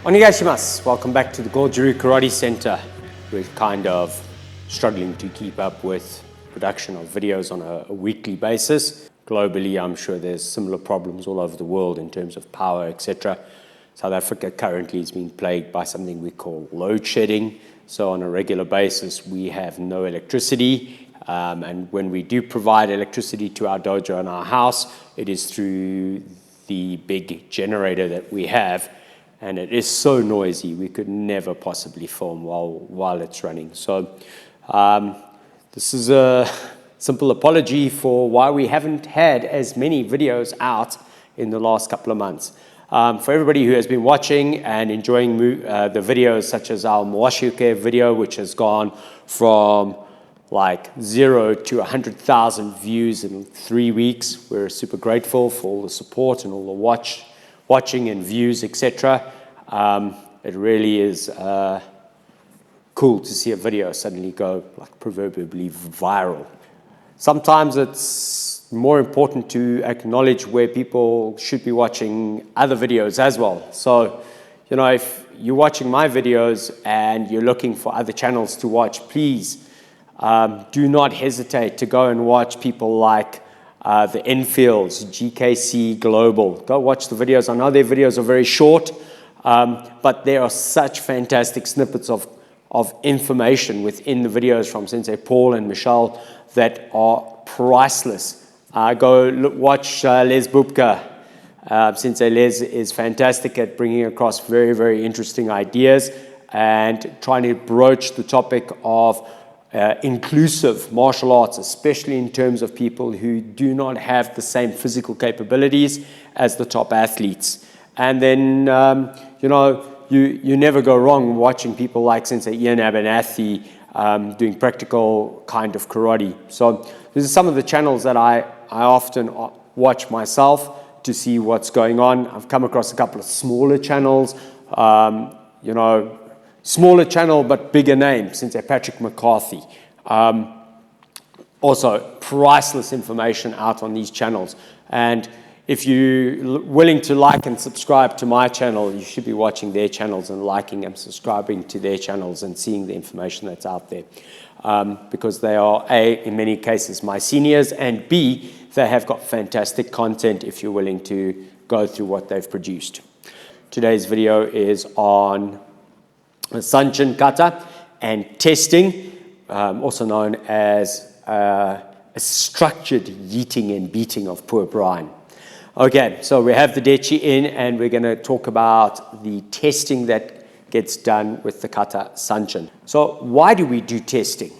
Onegaishimasu. Welcome back to the Goju Ryu Karate Center. We're kind of struggling to keep up with production of videos on a weekly basis. Globally, I'm sure there's similar problems all over the world in terms of power, etc. South Africa currently is being plagued by something we call load shedding. So on a regular basis, we have no electricity. And when we do provide electricity to our dojo and our house, it is through the big generator that we have. And it is so noisy, we could never possibly film while it's running. So this is a simple apology for why we haven't had as many videos out in the last couple of months. For everybody who has been watching and enjoying the videos such as our Mwashiuke video, which has gone from like 0 to 100,000 views in 3 weeks. We're super grateful for all the support and all the watching and views, etc. It really is cool to see a video suddenly go like proverbially viral. Sometimes it's more important to acknowledge where people should be watching other videos as well. So, you know, if you're watching my videos and you're looking for other channels to watch, please do not hesitate to go and watch people like the Enfields, GKC Global. Go watch the videos. I know their videos are very short, but there are such fantastic snippets of information within the videos from Sensei Paul and Michelle that are priceless. Go watch Les Bubka. Sensei Les is fantastic at bringing across very, very interesting ideas and trying to broach the topic of inclusive martial arts, especially in terms of people who do not have the same physical capabilities as the top athletes. And then, you know, you never go wrong watching people like Sensei Ian Abernathy doing practical kind of karate. So these are some of the channels that I often watch myself to see what's going on. I've come across a couple of smaller channels, you know, smaller channel but bigger name, Sensei Patrick McCarthy. Also, priceless information out on these channels. And if you're willing to like and subscribe to my channel, you should be watching their channels and liking and subscribing to their channels and seeing the information that's out there. Because they are, A, in many cases, my seniors, and B, they have got fantastic content if you're willing to go through what they've produced. Today's video is on Sanchin Kata and testing, also known as a structured yeeting and beating of poor Brian. Okay, so we have the deshi in, and we're going to talk about the testing that gets done with the kata Sanchin. So why do we do testing?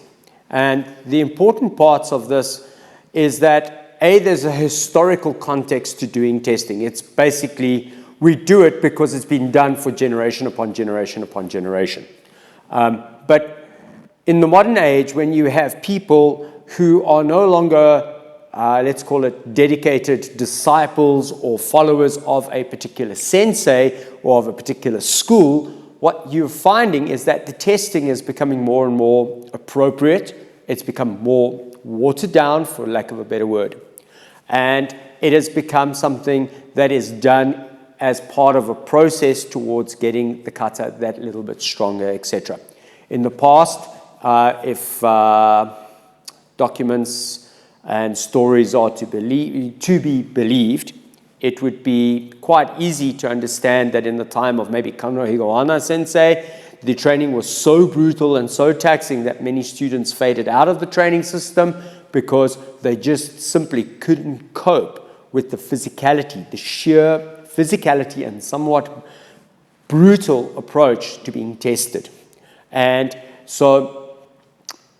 And the important parts of this is that, A, there's a historical context to doing testing. It's basically, we do it because it's been done for generation upon generation upon generation. But in the modern age, when you have people who are no longer let's call it dedicated disciples or followers of a particular sensei or of a particular school, what you're finding is that the testing is becoming more and more appropriate. It's become more watered down, for lack of a better word. And it has become something that is done as part of a process towards getting the kata that little bit stronger, etc. In the past, if documents and stories are to be believed, it would be quite easy to understand that in the time of maybe Kano Higohana sensei, the training was so brutal and so taxing that many students faded out of the training system because they just simply couldn't cope with the physicality, the sheer physicality and somewhat brutal approach to being tested. And so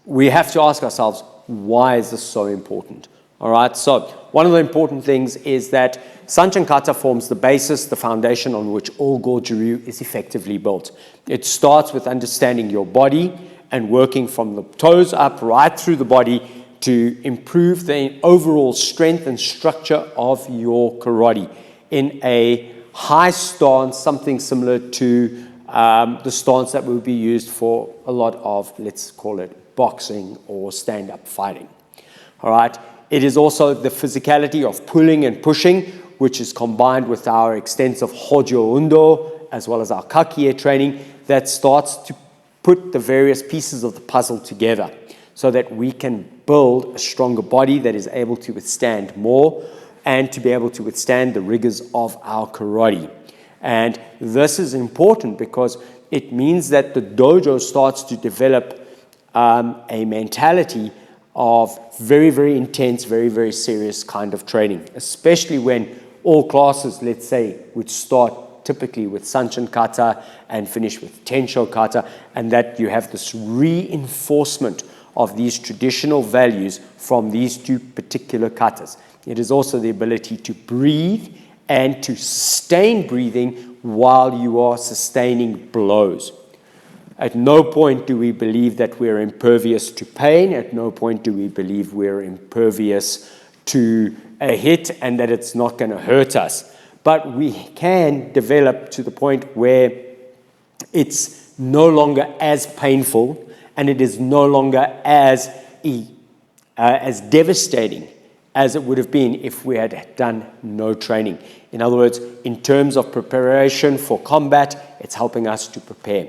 we have to ask ourselves, why is this so important? All right, so one of the important things is that Sanchin Kata forms the basis, the foundation on which all Goju Ryu is effectively built. It starts with understanding your body and working from the toes up right through the body to improve the overall strength and structure of your karate in a high stance, something similar to the stance that will be used for a lot of, let's call it, boxing or stand-up fighting. All right. It is also the physicality of pulling and pushing, which is combined with our extensive Hojo Undo as well as our kakie training, that starts to put the various pieces of the puzzle together so that we can build a stronger body that is able to withstand more and to be able to withstand the rigors of our karate. And this is important because it means that the dojo starts to develop a mentality of very, very intense, very, very serious kind of training, especially when all classes, let's say, would start typically with Sanchin Kata and finish with Tensho Kata, and that you have this reinforcement of these traditional values from these two particular katas. It is also the ability to breathe and to sustain breathing while you are sustaining blows. At no point do we believe that we're impervious to pain. At no point do we believe we're impervious to a hit and that it's not going to hurt us. But we can develop to the point where it's no longer as painful and it is no longer as devastating as it would have been if we had done no training. In other words, in terms of preparation for combat, it's helping us to prepare.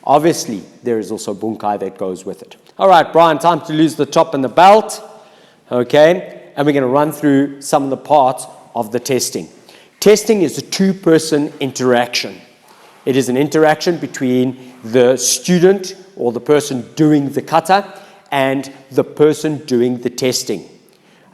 Obviously, there is also bunkai that goes with it. All right, Brian, time to lose the top and the belt. Okay, and we're going to run through some of the parts of the testing. Testing is a two-person interaction. It is an interaction between the student or the person doing the kata and the person doing the testing.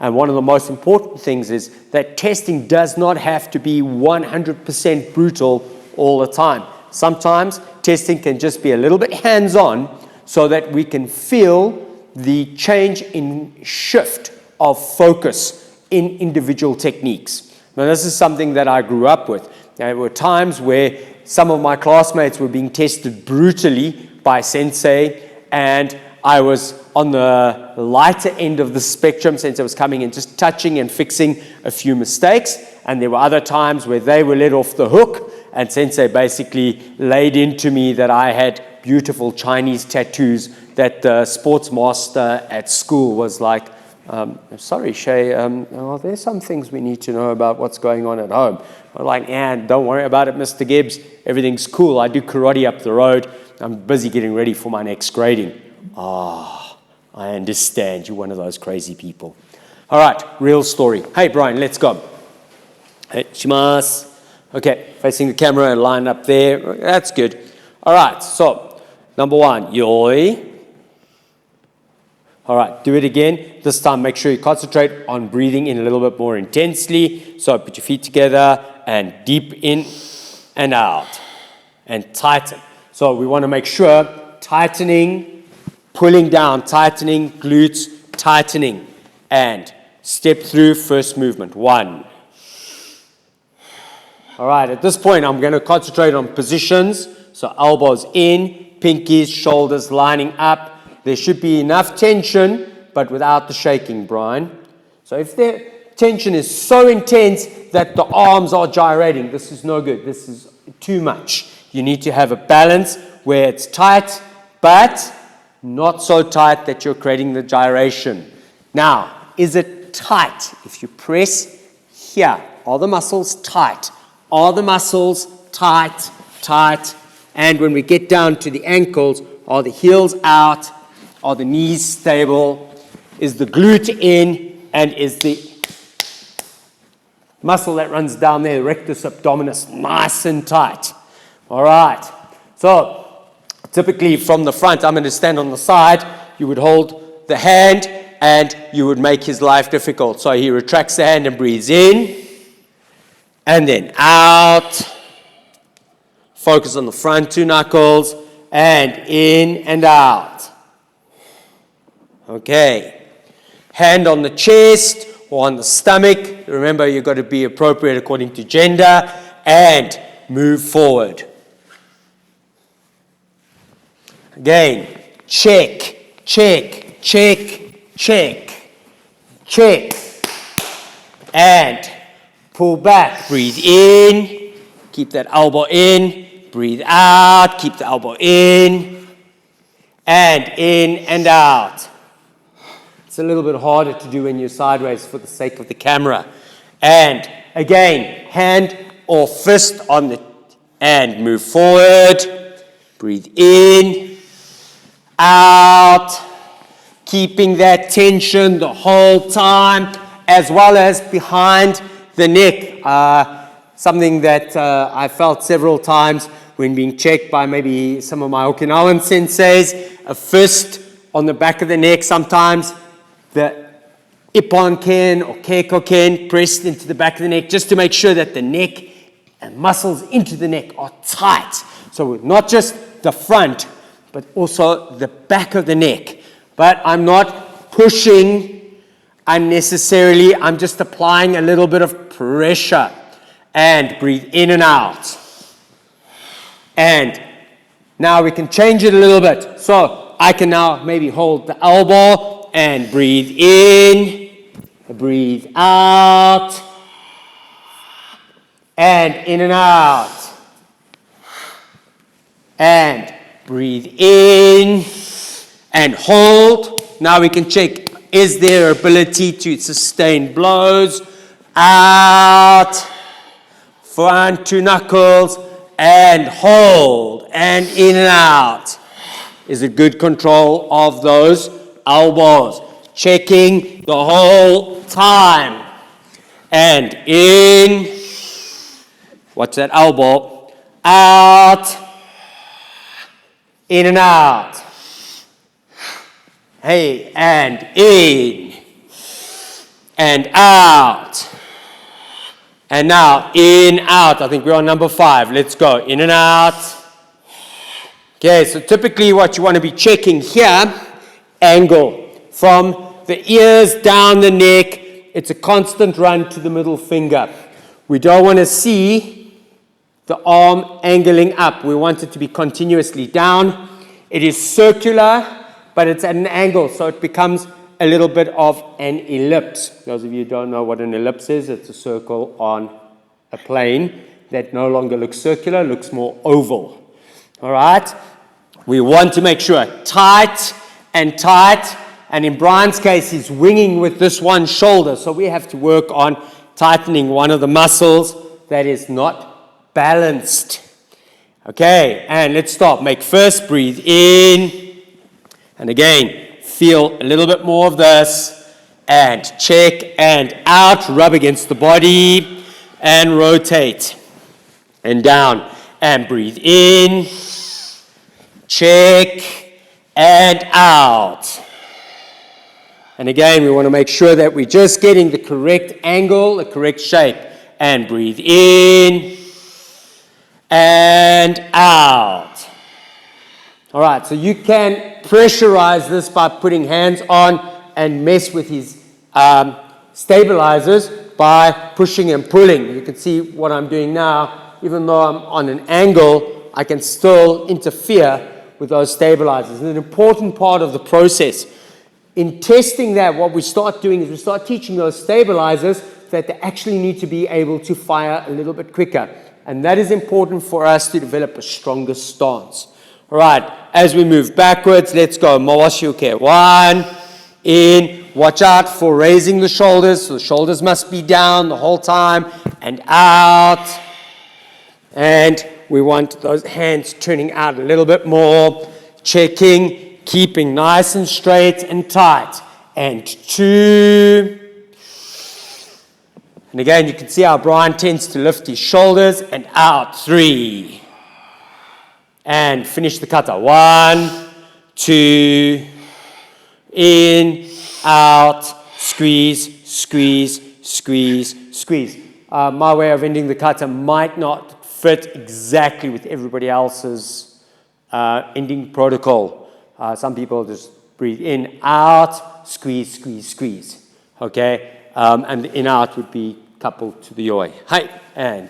And one of the most important things is that testing does not have to be 100% brutal all the time. Sometimes testing can just be a little bit hands-on so that we can feel the change in shift of focus in individual techniques. Now, this is something that I grew up with. There were times where some of my classmates were being tested brutally by sensei, and I was on the lighter end of the spectrum. Sensei was coming in just touching and fixing a few mistakes, and there were other times where they were let off the hook, and sensei basically laid into me that I had beautiful Chinese tattoos that the sports master at school was like, sorry, Shay, well, there's some things we need to know about what's going on at home. I'm like, don't worry about it, Mr. Gibbs. Everything's cool. I do karate up the road. I'm busy getting ready for my next grading. I understand. You're one of those crazy people. All right, real story. Hey, Brian, let's go. Hey, shimasu. Okay, facing the camera and line up there. That's good. All right, so number one, yoi. All right, do it again. This time, make sure you concentrate on breathing in a little bit more intensely. So put your feet together and deep in and out and tighten. So we want to make sure tightening, pulling down, tightening, glutes, tightening, and step through first movement. 1. All right, at this point, I'm going to concentrate on positions. So elbows in, pinkies, shoulders lining up. There should be enough tension, but without the shaking, Brian. So if the tension is so intense that the arms are gyrating, this is no good. This is too much. You need to have a balance where it's tight, but not so tight that you're creating the gyration. Now, is it tight? If you press here, are the muscles tight? Are the muscles tight, tight? And when we get down to the ankles, are the heels out? Are the knees stable? Is the glute in? And is the muscle that runs down there, the rectus abdominis, nice and tight? All right. So typically from the front, I'm going to stand on the side. You would hold the hand and you would make his life difficult. So he retracts the hand and breathes in and then out. Focus on the front 2 knuckles and in and out. Okay. Hand on the chest or on the stomach. Remember, you've got to be appropriate according to gender and move forward. Again, check, check, check, check, check. And pull back. Breathe in. Keep that elbow in. Breathe out. Keep the elbow in. And out. It's a little bit harder to do when you're sideways for the sake of the camera. And again, hand or fist on the and move forward. Breathe in, out, keeping that tension the whole time, as well as behind the neck. Something that I felt several times when being checked by maybe some of my Okinawan senseis, a fist on the back of the neck, sometimes the ippon ken or keiko ken pressed into the back of the neck, just to make sure that the neck and muscles into the neck are tight. So not just the front, but also the back of the neck. But I'm not pushing unnecessarily. I'm just applying a little bit of pressure. And breathe in and out. And now we can change it a little bit. So I can now maybe hold the elbow and breathe in, breathe out, and in and out. And breathe in and hold. Now we can check, is there ability to sustain blows? Out. Front to knuckles, and hold, and in and out. Is it good control of those elbows? Checking the whole time. And in, watch that elbow, out, in and out. Hey, and in, and out. And now, in, out. I think we're on number 5. Let's go. In and out. Okay, so typically what you want to be checking here, angle. From the ears down the neck, it's a constant run to the middle finger. We don't want to see the arm angling up. We want it to be continuously down. It is circular, but it's at an angle, so it becomes a little bit of an ellipse. Those of you who don't know what an ellipse is, it's a circle on a plane that no longer looks circular, looks more oval. All right? We want to make sure tight, and in Brian's case, he's winging with this one shoulder, so we have to work on tightening one of the muscles that is not balanced. Okay, and let's stop. Make first, breathe in, and again, feel a little bit more of this, and check, and out, rub against the body, and rotate, and down, and breathe in, check, and out. And again, we want to make sure that we're just getting the correct angle, the correct shape, and breathe in, and out. All right, so you can pressurize this by putting hands on and mess with his stabilizers by pushing and pulling. You can see what I'm doing now. Even though I'm on an angle, I can still interfere with those stabilizers. It's an important part of the process. In testing that, what we start doing is we start teaching those stabilizers that they actually need to be able to fire a little bit quicker. And that is important for us to develop a stronger stance. All right, as we move backwards, let's go. Mawashuke. 1, in. Watch out for raising the shoulders. So the shoulders must be down the whole time. And out. And we want those hands turning out a little bit more. Checking, keeping nice and straight and tight. And 2. And again, you can see how Brian tends to lift his shoulders. And out. 3. And finish the kata. 1, 2, in, out, squeeze, squeeze, squeeze, squeeze. My way of ending the kata might not fit exactly with everybody else's ending protocol. Some people just breathe in, out, squeeze, squeeze, squeeze. Okay? And the in, out would be coupled to the yoi. Hi, and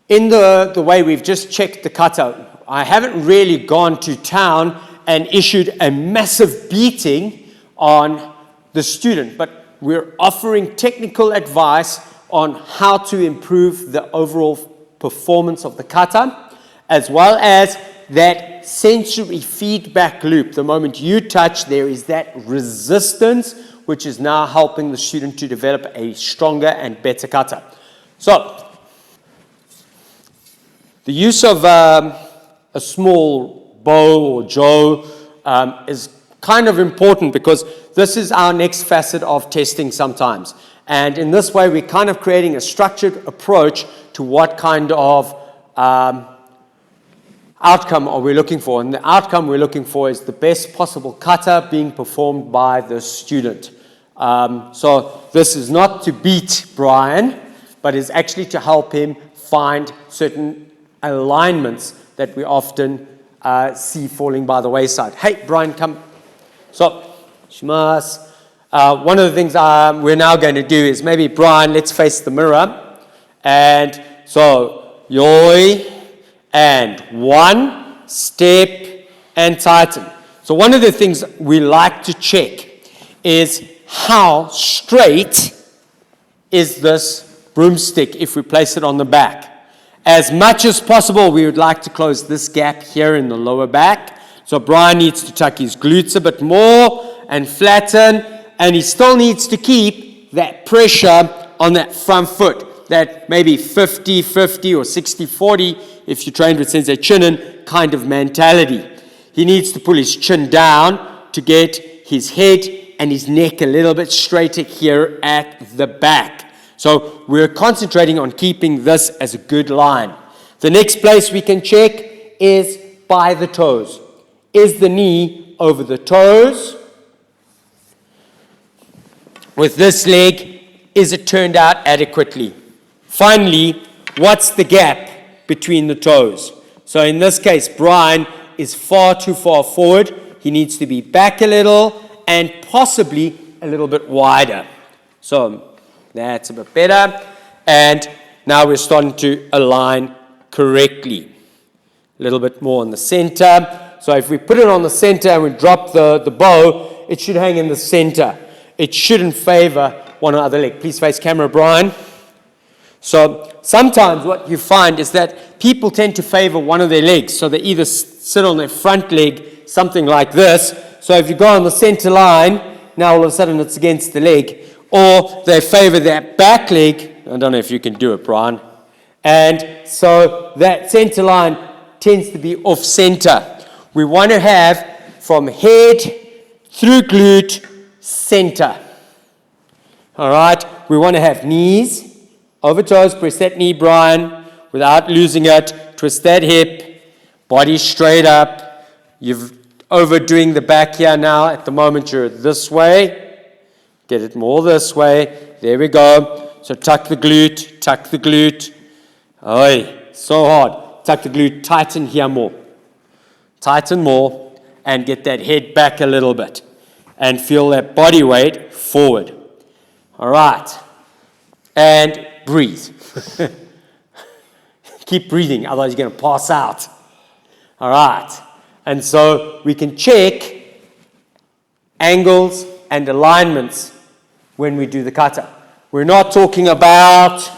in the way we've just checked the kata, I haven't really gone to town and issued a massive beating on the student, but we're offering technical advice on how to improve the overall performance of the kata, as well as that sensory feedback loop. The moment you touch, there is that resistance, which is now helping the student to develop a stronger and better kata. So, The use of a small bow or jo is kind of important because this is our next facet of testing sometimes. And in this way, we're kind of creating a structured approach to what kind of outcome are we looking for. And the outcome we're looking for is the best possible kata being performed by the student. So this is not to beat Brian, but is actually to help him find certain alignments that we often see falling by the wayside. Hey, Brian, come. So, shimasu. One of the things we're now going to do is maybe, Brian, let's face the mirror. And so, yoi, and one, step, and tighten. So one of the things we like to check is how straight is this broomstick if we place it on the back. As much as possible, we would like to close this gap here in the lower back. So Brian needs to tuck his glutes a bit more and flatten, and he still needs to keep that pressure on that front foot, that maybe 50-50 or 60-40, if you trained with Sensei Chinen, kind of mentality. He needs to pull his chin down to get his head and his neck a little bit straighter here at the back. So we're concentrating on keeping this as a good line. The next place we can check is by the toes. Is the knee over the toes? With this leg, is it turned out adequately? Finally, what's the gap between the toes? So in this case, Brian is far too far forward. He needs to be back a little and possibly a little bit wider. So that's a bit better. And now we're starting to align correctly. A little bit more in the center. So if we put it on the center and we drop the bow, it should hang in the center. It shouldn't favor one or other leg. Please face camera, Brian. So sometimes what you find is that people tend to favor one of their legs. So they either sit on their front leg, something like this. So if you go on the center line, now all of a sudden it's against the leg. Or they favor that back leg. I don't know if you can do it, Brian. And so that center line tends to be off center. We want to have from head through glute, center. All right. We want to have knees over toes. Press that knee, Brian, without losing it. Twist that hip. Body straight up. You're overdoing the back here now. At the moment, you're this way. Get it more this way. There we go. So tuck the glute, tuck the glute. Oi, so hard. Tuck the glute, tighten here more. Tighten more and get that head back a little bit. And feel that body weight forward. All right. And breathe. Keep breathing, otherwise you're going to pass out. All right. And so we can check angles and alignments when we do the kata. We're not talking about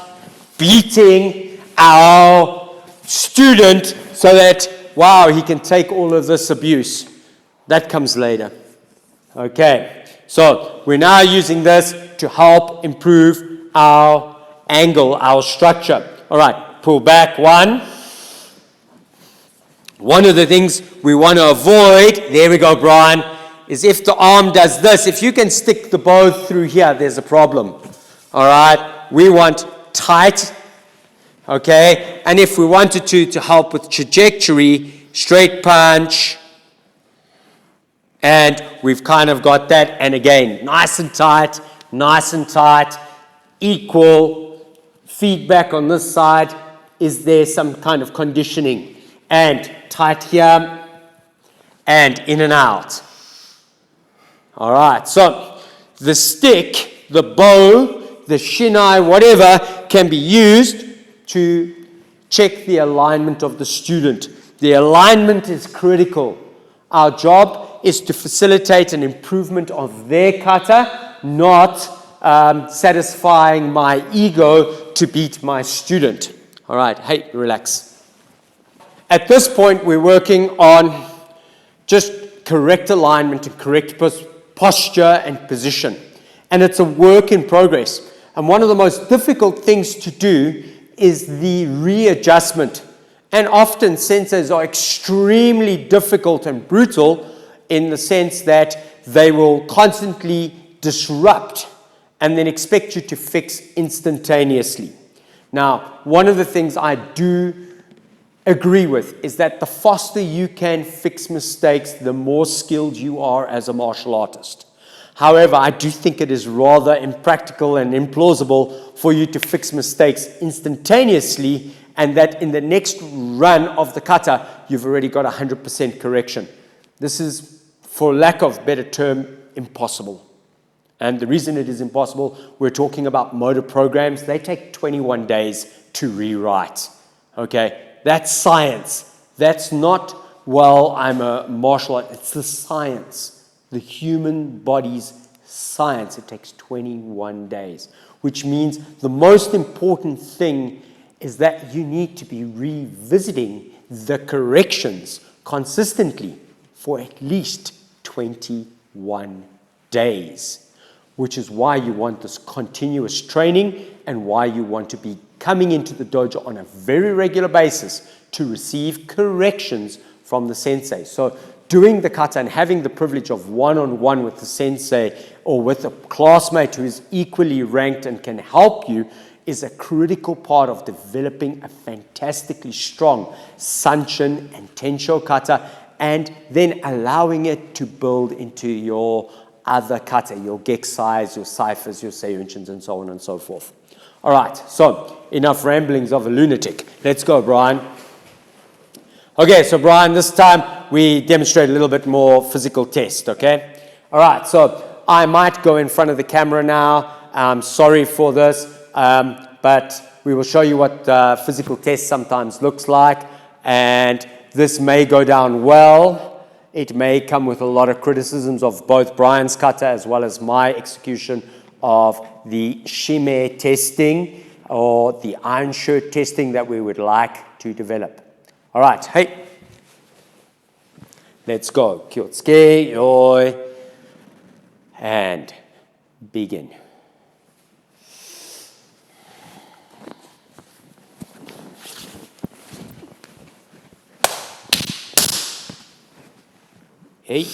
beating our student so that, wow, he can take all of this abuse. That comes later. Okay, so we're now using this to help improve our angle, our structure. All right, pull back one. One of the things we want to avoid, there we go, Brian, is if the arm does this. If you can stick the bow through here, there's a problem. All right, we want tight, okay? And if we wanted to help with trajectory, straight punch, and we've kind of got that. And again, nice and tight, equal feedback on this side. Is there some kind of conditioning? And tight here, and in and out. All right, so the stick, the bow, the shinai, whatever, can be used to check the alignment of the student. The alignment is critical. Our job is to facilitate an improvement of their kata, not satisfying my ego to beat my student. All right, hey, relax. At this point, we're working on just correct alignment and correct posture and position. And it's a work in progress. And one of the most difficult things to do is the readjustment And often senseis are extremely difficult and brutal in the sense that they will constantly disrupt and then expect you to fix instantaneously. Now, one of the things I do agree with is that the faster you can fix mistakes, the more skilled you are as a martial artist. However, I do think it is rather impractical and implausible for you to fix mistakes instantaneously and that in the next run of the kata, you've already got 100% correction. This is, for lack of better term, impossible. And the reason it is impossible, we're talking about motor programs. They take 21 days to rewrite. Okay, that's science. That's not, well, I'm a martial artist. It's the science, the human body's science. It takes 21 days, which means the most important thing is that you need to be revisiting the corrections consistently for at least 21 days, which is why you want this continuous training and why you want to be coming into the dojo on a very regular basis to receive corrections from the sensei. So doing the kata and having the privilege of one-on-one with the sensei or with a classmate who is equally ranked and can help you is a critical part of developing a fantastically strong Sanchin and Tensho kata and then allowing it to build into your other kata, your geksais, your ciphers, your seiyunshins, and so on and so forth. All right, so enough ramblings of a lunatic. Let's go, Brian. Okay, so Brian, this time we demonstrate a little bit more physical test, okay? All right, so I might go in front of the camera now. I'm sorry for this. But we will show you what physical test sometimes looks like, and this may go down well. It may come with a lot of criticisms of both Brian's kata as well as my execution of the Shime testing or the iron shirt testing that we would like to develop. All right, hey, let's go. Kyotsuke, yoi, and begin. Hey.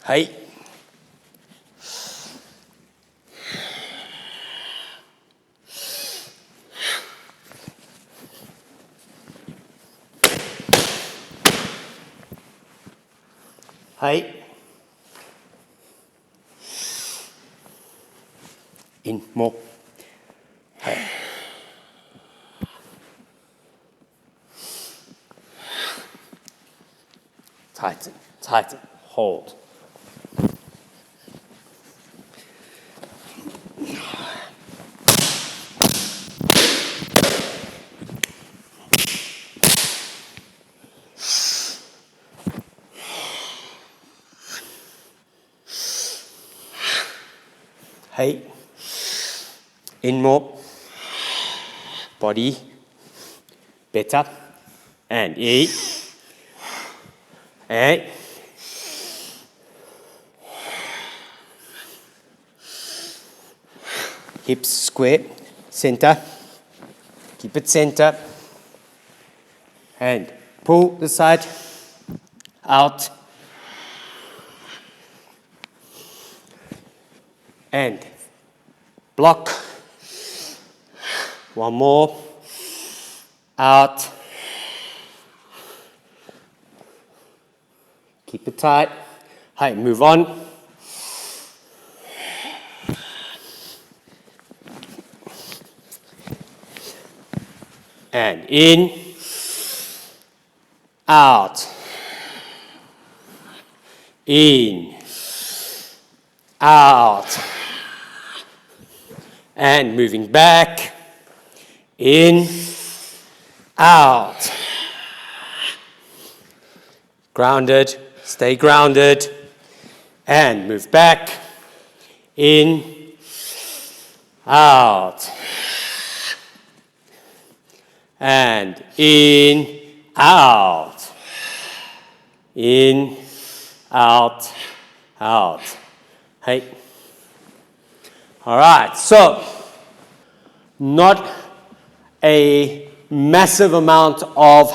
Hey. Hey. In more. Hey. Tighten, tighten, hold. Hey. In more. Body. Better. And eight. Hey. Hips square. Center. Keep it center. And pull the side. Out. And block. One more. Out. Keep it tight. Hey, move on. And in. Out. In. Out. And moving back. In. Out. Grounded. Stay grounded. And move back. In. Out. And in. Out. In. Out. out. Hey. All right, so not a massive amount of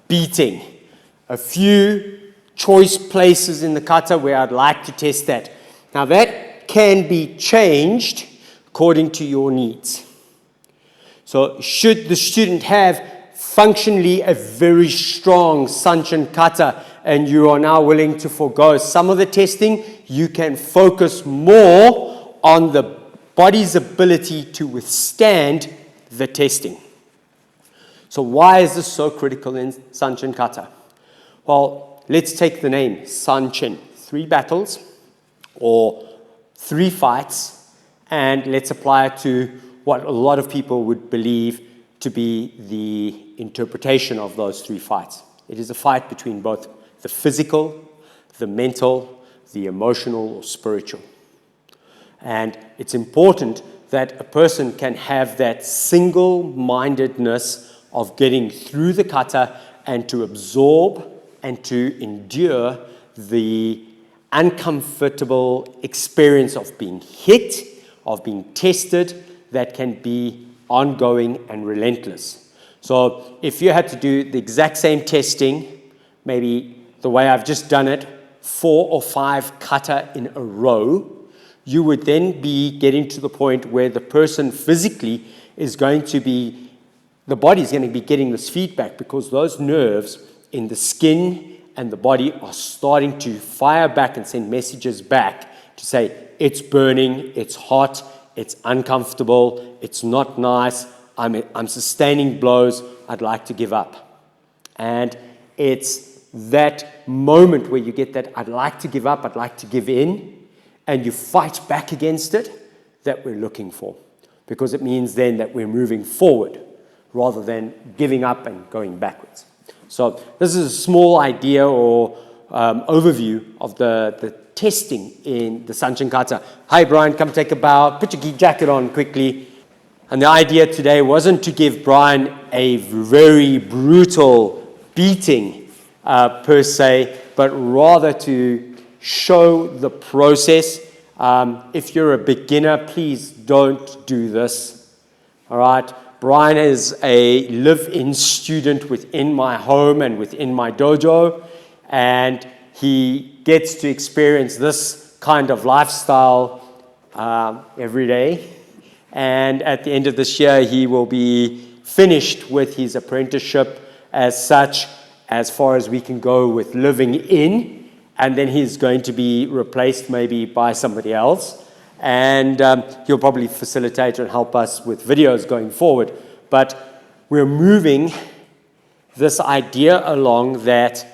beating. A few choice places in the kata where I'd like to test that. Now that can be changed according to your needs. So should the student have functionally a very strong Sanchin Kata and you are now willing to forego some of the testing, you can focus more on the body's ability to withstand the testing. So why is this so critical in Sanchin Kata? Well, let's take the name Sanchin. 3 battles or 3 fights, and let's apply it to what a lot of people would believe to be the interpretation of those 3 fights. It is a fight between both the physical, the mental, the emotional or spiritual. And it's important that a person can have that single-mindedness of getting through the kata and to absorb and to endure the uncomfortable experience of being hit, of being tested, that can be ongoing and relentless. So if you had to do the exact same testing, maybe the way I've just done it, 4 or 5 kata in a row, you would then be getting to the point where the person physically is going to be, the body is going to be getting this feedback because those nerves in the skin and the body are starting to fire back and send messages back to say, it's burning, it's hot, it's uncomfortable, it's not nice, I'm sustaining blows, I'd like to give up. And it's that moment where you get that, I'd like to give up, I'd like to give in, and you fight back against it, that we're looking for. Because it means then that we're moving forward rather than giving up and going backwards. So this is a small idea or overview of the testing in the Sanchin Kata. Hi Brian, come take a bow, put your gi jacket on quickly. And the idea today wasn't to give Brian a very brutal beating per se, but rather to show the process. If you're a beginner, please don't do this. All right. Brian is a live-in student within my home and within my dojo, and he gets to experience this kind of lifestyle every day. And at the end of this year, he will be finished with his apprenticeship as such, as far as we can go with living in, and then he's going to be replaced maybe by somebody else. And he'll probably facilitate and help us with videos going forward. But we're moving this idea along that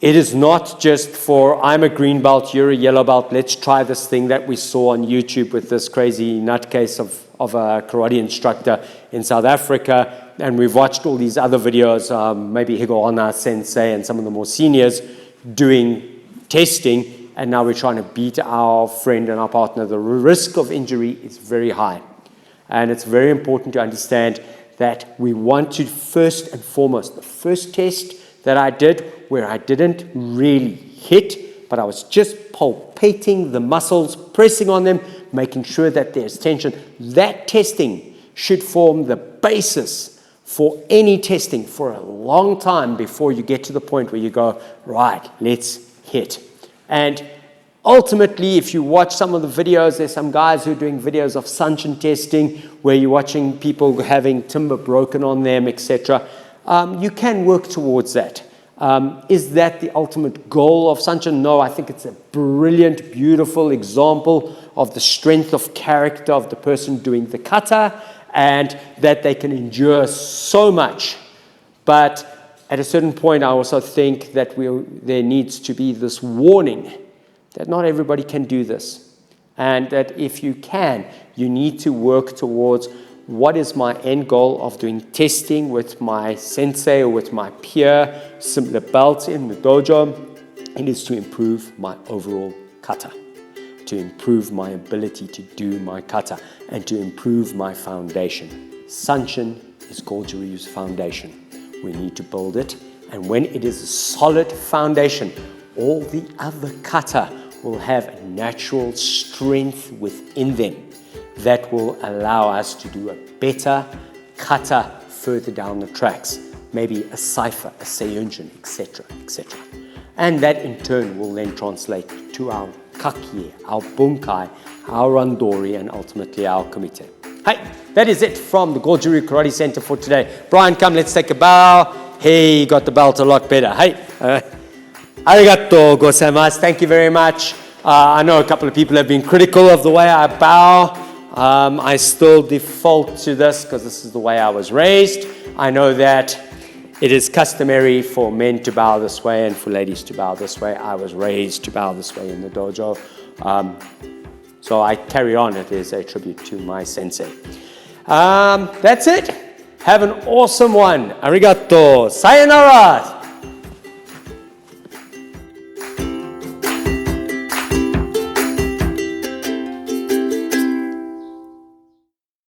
it is not just for, I'm a green belt, you're a yellow belt, let's try this thing that we saw on YouTube with this crazy nutcase of a karate instructor in South Africa. And we've watched all these other videos, maybe Higo Sensei and some of the more seniors doing testing. And now we're trying to beat our friend and our partner. The risk of injury is very high. And it's very important to understand that we want to first and foremost, the first test that I did where I didn't really hit, but I was just palpating the muscles, pressing on them, making sure that there's tension. That testing should form the basis for any testing for a long time before you get to the point where you go, right, let's hit. And ultimately, if you watch some of the videos, there's some guys who are doing videos of Sanchin testing where you're watching people having timber broken on them, etc. You can work towards that. Is that the ultimate goal of Sanchin? No, I think it's a brilliant, beautiful example of the strength of character of the person doing the kata and that they can endure so much. But at a certain point, I also think that there needs to be this warning that not everybody can do this. And that if you can, you need to work towards what is my end goal of doing testing with my sensei or with my peer, similar belts in the dojo. It is to improve my overall kata, to improve my ability to do my kata, and to improve my foundation. Sanchin is Goju Ryu's foundation. We need to build it, and when it is a solid foundation, all the other kata will have a natural strength within them that will allow us to do a better kata further down the tracks, maybe a cipher, a seiyunjin, etc., etc. And that in turn will then translate to our kakie, our bunkai, our randori, and ultimately our kumite. Hey, that is it from the Goju Ryu Karate Center for today. Brian, come, let's take a bow. Hey, you got the belt a lot better. Hey, arigato gozaimasu. Thank you very much. I know a couple of people have been critical of the way I bow. I still default to this because this is the way I was raised. I know that it is customary for men to bow this way and for ladies to bow this way. I was raised to bow this way in the dojo. So I carry on. It is a tribute to my sensei. That's it. Have an awesome one. Arigato. Sayonara.